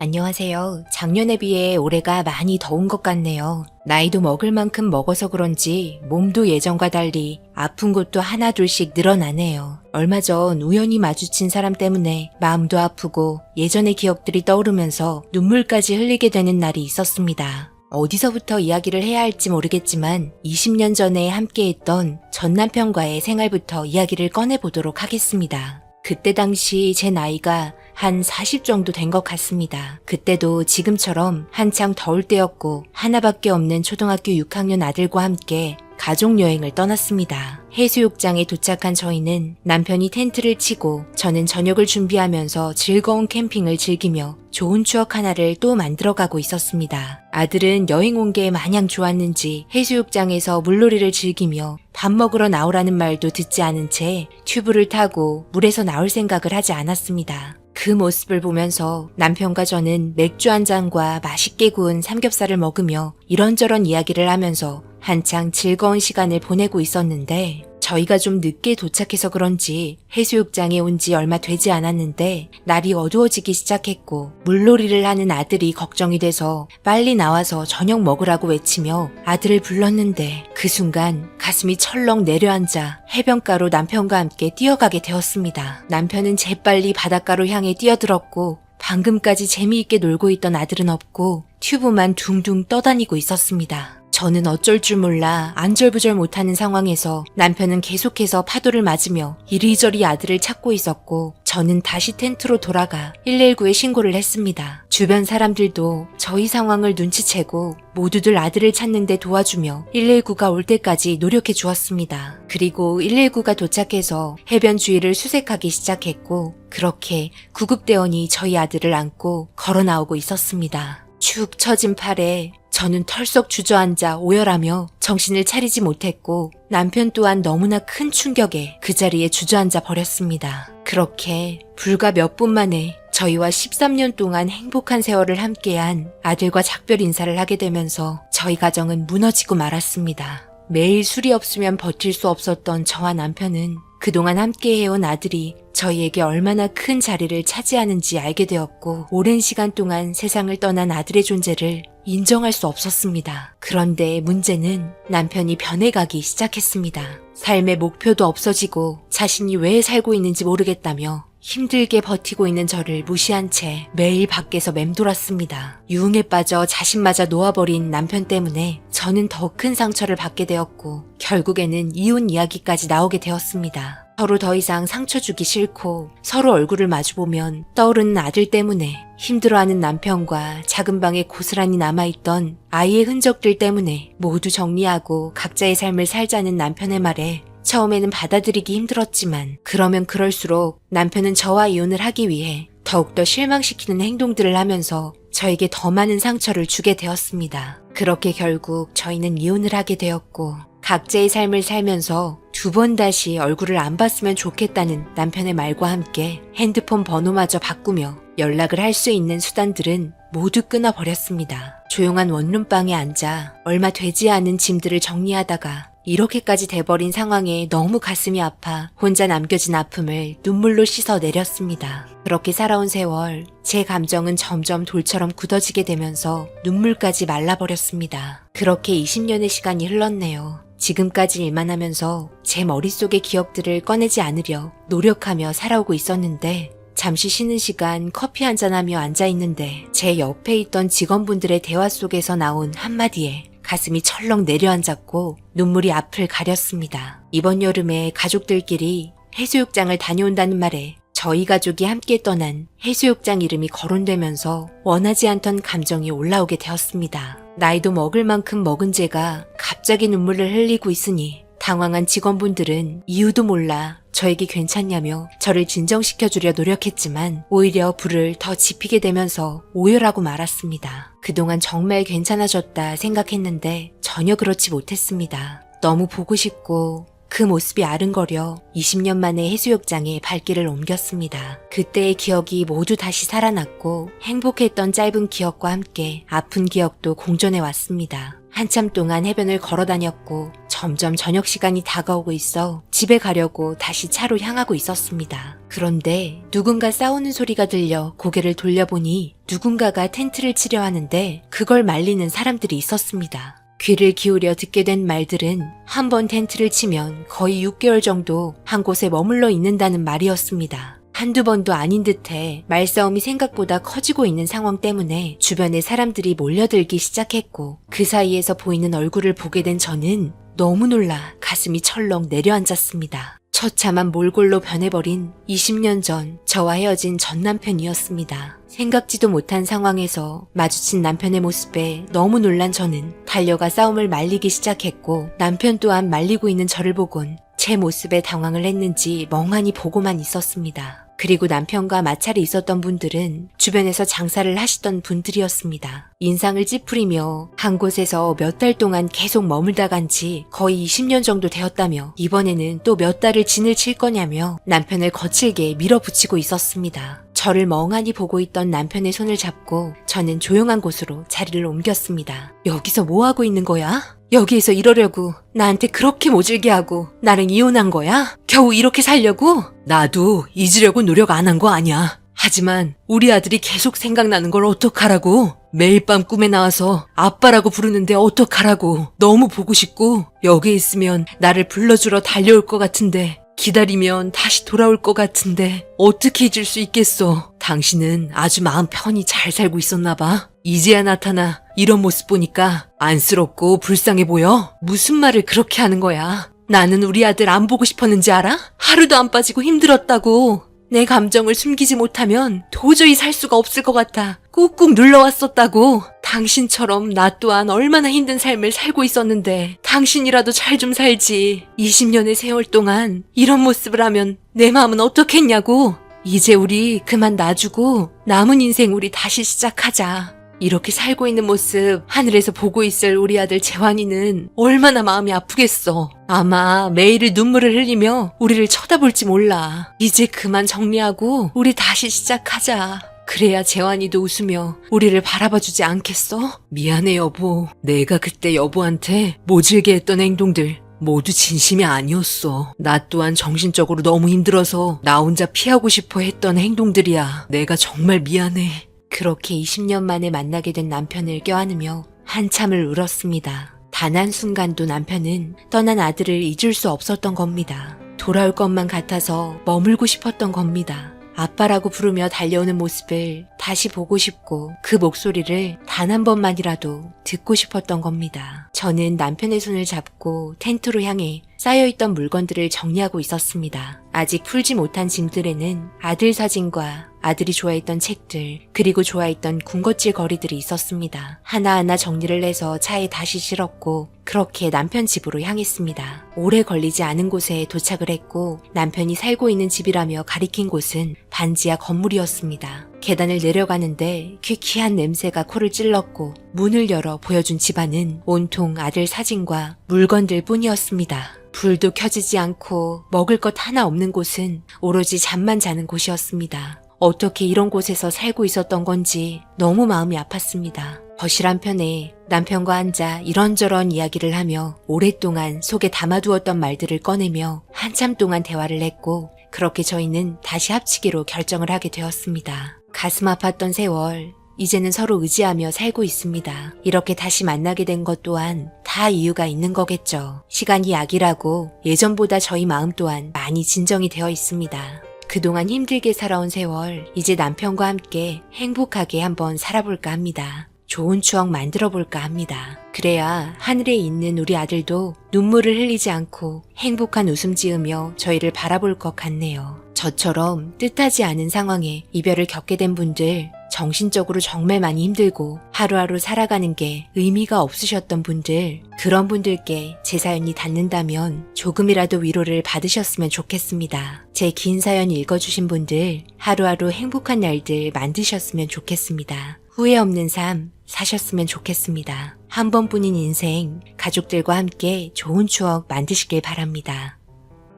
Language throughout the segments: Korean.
안녕하세요. 작년에 비해 올해가 많이 더운 것 같네요. 나이도 먹을 만큼 먹어서 그런지 몸도 예전과 달리 아픈 곳도 하나둘씩 늘어나네요. 얼마 전 우연히 마주친 사람 때문에 마음도 아프고 예전의 기억들이 떠오르면서 눈물까지 흘리게 되는 날이 있었습니다. 어디서부터 이야기를 해야 할지 모르겠지만 20년 전에 함께했던 전 남편과의 생활부터 이야기를 꺼내보도록 하겠습니다. 그때 당시 제 나이가 한 40 정도 된 것 같습니다. 그때도 지금처럼 한창 더울 때였고 하나밖에 없는 초등학교 6학년 아들과 함께 가족여행을 떠났습니다. 해수욕장에 도착한 저희는 남편이 텐트를 치고 저는 저녁을 준비하면서 즐거운 캠핑을 즐기며 좋은 추억 하나를 또 만들어가고 있었습니다. 아들은 여행 온 게 마냥 좋았는지 해수욕장에서 물놀이를 즐기며 밥 먹으러 나오라는 말도 듣지 않은 채 튜브를 타고 물에서 나올 생각을 하지 않았습니다. 그 모습을 보면서 남편과 저는 맥주 한 잔과 맛있게 구운 삼겹살을 먹으며 이런저런 이야기를 하면서 한창 즐거운 시간을 보내고 있었는데 저희가 좀 늦게 도착해서 그런지 해수욕장에 온 지 얼마 되지 않았는데 날이 어두워지기 시작했고 물놀이를 하는 아들이 걱정이 돼서 빨리 나와서 저녁 먹으라고 외치며 아들을 불렀는데 그 순간 가슴이 철렁 내려앉아 해변가로 남편과 함께 뛰어가게 되었습니다. 남편은 재빨리 바닷가로 향해 뛰어들었고 방금까지 재미있게 놀고 있던 아들은 없고 튜브만 둥둥 떠다니고 있었습니다. 저는 어쩔 줄 몰라 안절부절 못하는 상황에서 남편은 계속해서 파도를 맞으며 이리저리 아들을 찾고 있었고 저는 다시 텐트로 돌아가 119에 신고를 했습니다. 주변 사람들도 저희 상황을 눈치채고 모두들 아들을 찾는 데 도와주며 119가 올 때까지 노력해 주었습니다. 그리고 119가 도착해서 해변 주위를 수색하기 시작했고 그렇게 구급대원이 저희 아들을 안고 걸어 나오고 있었습니다. 축 처진 팔에 저는 털썩 주저앉아 오열하며 정신을 차리지 못했고 남편 또한 너무나 큰 충격에 그 자리에 주저앉아 버렸습니다. 그렇게 불과 몇 분 만에 저희와 13년 동안 행복한 세월을 함께한 아들과 작별 인사를 하게 되면서 저희 가정은 무너지고 말았습니다. 매일 술이 없으면 버틸 수 없었던 저와 남편은 그동안 함께 해온 아들이 저희에게 얼마나 큰 자리를 차지하는지 알게 되었고 오랜 시간 동안 세상을 떠난 아들의 존재를 인정할 수 없었습니다. 그런데 문제는 남편이 변해가기 시작했습니다. 삶의 목표도 없어지고 자신이 왜 살고 있는지 모르겠다며 힘들게 버티고 있는 저를 무시한 채 매일 밖에서 맴돌았습니다. 유흥에 빠져 자신마저 놓아버린 남편 때문에 저는 더 큰 상처를 받게 되었고 결국에는 이혼 이야기까지 나오게 되었습니다. 서로 더 이상 상처 주기 싫고 서로 얼굴을 마주보면 떠오르는 아들 때문에 힘들어하는 남편과 작은 방에 고스란히 남아있던 아이의 흔적들 때문에 모두 정리하고 각자의 삶을 살자는 남편의 말에 처음에는 받아들이기 힘들었지만 그러면 그럴수록 남편은 저와 이혼을 하기 위해 더욱더 실망시키는 행동들을 하면서 저에게 더 많은 상처를 주게 되었습니다. 그렇게 결국 저희는 이혼을 하게 되었고 각자의 삶을 살면서 두 번 다시 얼굴을 안 봤으면 좋겠다는 남편의 말과 함께 핸드폰 번호마저 바꾸며 연락을 할 수 있는 수단들은 모두 끊어버렸습니다. 조용한 원룸방에 앉아 얼마 되지 않은 짐들을 정리하다가 이렇게까지 돼버린 상황에 너무 가슴이 아파 혼자 남겨진 아픔을 눈물로 씻어내렸습니다. 그렇게 살아온 세월, 제 감정은 점점 돌처럼 굳어지게 되면서 눈물까지 말라버렸습니다. 그렇게 20년의 시간이 흘렀네요. 지금까지 일만 하면서 제 머릿속의 기억들을 꺼내지 않으려 노력하며 살아오고 있었는데 잠시 쉬는 시간 커피 한잔하며 앉아있는데 제 옆에 있던 직원분들의 대화 속에서 나온 한마디에 가슴이 철렁 내려앉았고 눈물이 앞을 가렸습니다. 이번 여름에 가족들끼리 해수욕장을 다녀온다는 말에 저희 가족이 함께 떠난 해수욕장 이름이 거론되면서 원하지 않던 감정이 올라오게 되었습니다. 나이도 먹을 만큼 먹은 제가 갑자기 눈물을 흘리고 있으니 당황한 직원분들은 이유도 몰라 저에게 괜찮냐며 저를 진정시켜주려 노력했지만 오히려 불을 더 지피게 되면서 오열하고 말았습니다. 그동안 정말 괜찮아졌다 생각했는데 전혀 그렇지 못했습니다. 너무 보고 싶고 그 모습이 아른거려 20년 만에 해수욕장에 발길을 옮겼습니다. 그때의 기억이 모두 다시 살아났고 행복했던 짧은 기억과 함께 아픈 기억도 공존해 왔습니다. 한참 동안 해변을 걸어 다녔고 점점 저녁 시간이 다가오고 있어 집에 가려고 다시 차로 향하고 있었습니다. 그런데 누군가 싸우는 소리가 들려 고개를 돌려보니 누군가가 텐트를 치려 하는데 그걸 말리는 사람들이 있었습니다. 귀를 기울여 듣게 된 말들은 한 번 텐트를 치면 거의 6개월 정도 한 곳에 머물러 있는다는 말이었습니다. 한두 번도 아닌 듯해 말싸움이 생각보다 커지고 있는 상황 때문에 주변에 사람들이 몰려들기 시작했고 그 사이에서 보이는 얼굴을 보게 된 저는 너무 놀라 가슴이 철렁 내려앉았습니다. 처참한 몰골로 변해버린 20년 전 저와 헤어진 전 남편이었습니다. 생각지도 못한 상황에서 마주친 남편의 모습에 너무 놀란 저는 달려가 싸움을 말리기 시작했고 남편 또한 말리고 있는 저를 보곤 제 모습에 당황을 했는지 멍하니 보고만 있었습니다. 그리고 남편과 마찰이 있었던 분들은 주변에서 장사를 하시던 분들이었습니다. 인상을 찌푸리며 한 곳에서 몇 달 동안 계속 머물다 간 지 거의 20년 정도 되었다며 이번에는 또 몇 달을 진을 칠 거냐며 남편을 거칠게 밀어붙이고 있었습니다. 저를 멍하니 보고 있던 남편의 손을 잡고 저는 조용한 곳으로 자리를 옮겼습니다. 여기서 뭐 하고 있는 거야? 여기에서 이러려고 나한테 그렇게 모질게 하고 나랑 이혼한 거야? 겨우 이렇게 살려고? 나도 잊으려고 노력 안 한 거 아니야. 하지만 우리 아들이 계속 생각나는 걸 어떡하라고? 매일 밤 꿈에 나와서 아빠라고 부르는데 어떡하라고? 너무 보고 싶고 여기 있으면 나를 불러주러 달려올 것 같은데 기다리면 다시 돌아올 것 같은데 어떻게 잊을 수 있겠어? 당신은 아주 마음 편히 잘 살고 있었나 봐. 이제야 나타나 이런 모습 보니까 안쓰럽고 불쌍해 보여? 무슨 말을 그렇게 하는 거야? 나는 우리 아들 안 보고 싶었는지 알아? 하루도 안 빠지고 힘들었다고. 내 감정을 숨기지 못하면 도저히 살 수가 없을 것 같아. 꾹꾹 눌러왔었다고. 당신처럼 나 또한 얼마나 힘든 삶을 살고 있었는데 당신이라도 잘 좀 살지. 20년의 세월 동안 이런 모습을 하면 내 마음은 어떻겠냐고. 이제 우리 그만 놔주고 남은 인생 우리 다시 시작하자. 이렇게 살고 있는 모습 하늘에서 보고 있을 우리 아들 재환이는 얼마나 마음이 아프겠어. 아마 매일 눈물을 흘리며 우리를 쳐다볼지 몰라. 이제 그만 정리하고 우리 다시 시작하자. 그래야 재환이도 웃으며 우리를 바라봐주지 않겠어? 미안해 여보. 내가 그때 여보한테 모질게 했던 행동들 모두 진심이 아니었어. 나 또한 정신적으로 너무 힘들어서 나 혼자 피하고 싶어 했던 행동들이야. 내가 정말 미안해. 그렇게 20년 만에 만나게 된 남편을 껴안으며 한참을 울었습니다. 단 한순간도 남편은 떠난 아들을 잊을 수 없었던 겁니다. 돌아올 것만 같아서 머물고 싶었던 겁니다. 아빠라고 부르며 달려오는 모습을 다시 보고 싶고 그 목소리를 단 한 번만이라도 듣고 싶었던 겁니다. 저는 남편의 손을 잡고 텐트로 향해 쌓여있던 물건들을 정리하고 있었습니다. 아직 풀지 못한 짐들에는 아들 사진과 아들이 좋아했던 책들 그리고 좋아했던 군것질 거리들이 있었습니다. 하나하나 정리를 해서 차에 다시 실었고 그렇게 남편 집으로 향했습니다. 오래 걸리지 않은 곳에 도착을 했고 남편이 살고 있는 집이라며 가리킨 곳은 반지하 건물이었습니다. 계단을 내려가는데 퀴퀴한 냄새가 코를 찔렀고 문을 열어 보여준 집안은 온통 아들 사진과 물건들 뿐이었습니다. 불도 켜지지 않고 먹을 것 하나 없는 곳은 오로지 잠만 자는 곳이었습니다. 어떻게 이런 곳에서 살고 있었던 건지 너무 마음이 아팠습니다. 거실 한편에 남편과 앉아 이런저런 이야기를 하며 오랫동안 속에 담아두었던 말들을 꺼내며 한참 동안 대화를 했고 그렇게 저희는 다시 합치기로 결정을 하게 되었습니다. 가슴 아팠던 세월, 이제는 서로 의지하며 살고 있습니다. 이렇게 다시 만나게 된 것 또한 다 이유가 있는 거겠죠. 시간이 약이라고 예전보다 저희 마음 또한 많이 진정이 되어 있습니다. 그동안 힘들게 살아온 세월, 이제 남편과 함께 행복하게 한번 살아볼까 합니다. 좋은 추억 만들어 볼까 합니다. 그래야 하늘에 있는 우리 아들도 눈물을 흘리지 않고 행복한 웃음 지으며 저희를 바라볼 것 같네요. 저처럼 뜻하지 않은 상황에 이별을 겪게 된 분들, 정신적으로 정말 많이 힘들고 하루하루 살아가는 게 의미가 없으셨던 분들, 그런 분들께 제 사연이 닿는다면 조금이라도 위로를 받으셨으면 좋겠습니다. 제 긴 사연 읽어주신 분들, 하루하루 행복한 날들 만드셨으면 좋겠습니다. 후회 없는 삶 사셨으면 좋겠습니다. 한 번뿐인 인생, 가족들과 함께 좋은 추억 만드시길 바랍니다.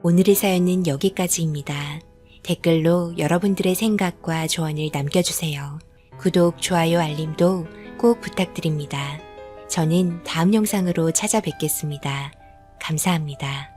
오늘의 사연은 여기까지입니다. 댓글로 여러분들의 생각과 조언을 남겨주세요. 구독, 좋아요, 알림도 꼭 부탁드립니다. 저는 다음 영상으로 찾아뵙겠습니다. 감사합니다.